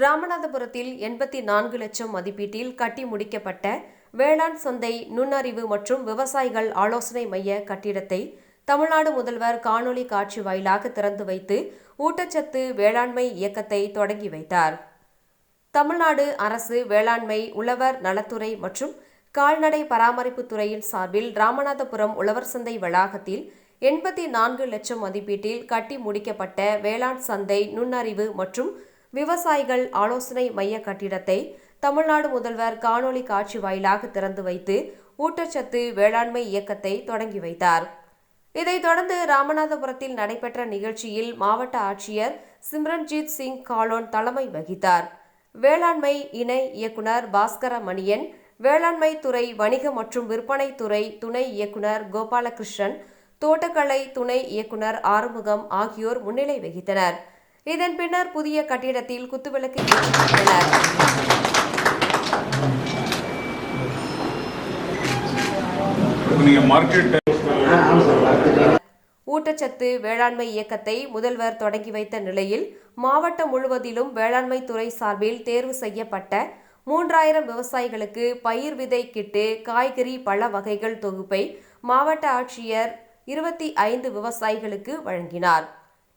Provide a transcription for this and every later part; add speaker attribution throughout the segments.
Speaker 1: ராமநாதபுரத்தில் 84 லட்சம் மதிப்பீட்டில் கட்டி முடிக்கப்பட்ட வேளாண் சந்தை நுண்ணறிவு மற்றும் விவசாயிகள் ஆலோசனை மைய கட்டிடத்தை தமிழ்நாடு முதல்வர் காணொலி காட்சி வாயிலாக திறந்து வைத்து ஊட்டச்சத்து வேளாண்மை இயக்கத்தை தொடங்கி வைத்தார். தமிழ்நாடு அரசு வேளாண்மை, உழவர் நலத்துறை மற்றும் கால்நடை பராமரிப்பு துறையின் சார்பில் ராமநாதபுரம் உழவர் சந்தை வளாகத்தில் 84 லட்சம் மதிப்பீட்டில் கட்டி முடிக்கப்பட்ட வேளாண் சந்தை நுண்ணறிவு மற்றும் விவசாயிகள் ஆலோசனை மைய கட்டிடத்தை தமிழ்நாடு முதல்வர் காணொலி காட்சி வாயிலாக திறந்து வைத்து ஊட்டச்சத்து வேளாண்மை இயக்கத்தை தொடங்கி வைத்தார். இதைத் தொடர்ந்து ராமநாதபுரத்தில் நடைபெற்ற நிகழ்ச்சியில் மாவட்ட ஆட்சியர் சிம்ரன்ஜித் சிங் காலோன் தலைமை வகித்தார். வேளாண்மை இணை இயக்குனர் பாஸ்கர மணியன், வேளாண்மை துறை வணிக மற்றும் விற்பனை துறை துணை இயக்குனர் கோபாலகிருஷ்ணன், தோட்டக்கலை துணை இயக்குனர் ஆறுமுகம் ஆகியோர் முன்னிலை வகித்தனர். இதன் பின்னர் புதிய கட்டிடத்தில் குத்துவிளக்கு ஏற்றப்பட்டனர். ஊட்டச்சத்து வேளாண்மை இயக்கத்தை முதல்வர் தொடங்கி வைத்த நிலையில் மாவட்டம் முழுவதிலும் வேளாண்மை துறை சார்பில் தேர்வு செய்யப்பட்ட 3000 விவசாயிகளுக்கு பயிர் விதை கிட்டு, காய்கறி பழ வகைகள் தொகுப்பை மாவட்ட ஆட்சியர் 25 விவசாயிகளுக்கு வழங்கினார்.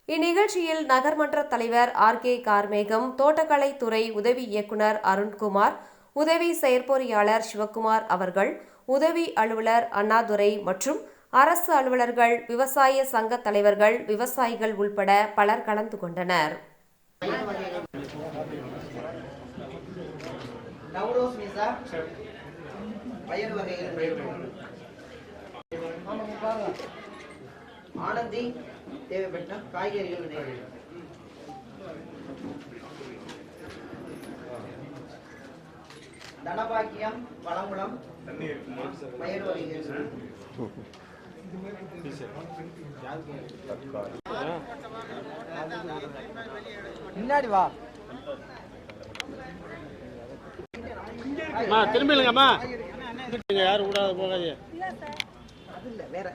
Speaker 1: இந்நிகழ்ச்சியில் நகர்மன்ற தலைவர் RK கார்மேகம், தோட்டக்கலை துறை உதவி இயக்குனர் அருண்குமார், உதவி செயற்பொறியாளர் சிவக்குமார் அவர்கள், உதவி அலுவலர் அண்ணாதுரை மற்றும் அரசு அலுவலர்கள், விவசாய சங்க தலைவர்கள், விவசாயிகள் உள்பட பலர் கலந்து கொண்டனர்.
Speaker 2: ஆனந்தி தேவைப்பட்ட காய்கறிகள் தனபாக்கியம் வளங்குளம் பயிர் வகைகள் முன்னாடி வா திரும்பிடுங்கம்மா, யாரும் கூட போகாதீங்க. அது இல்ல வேற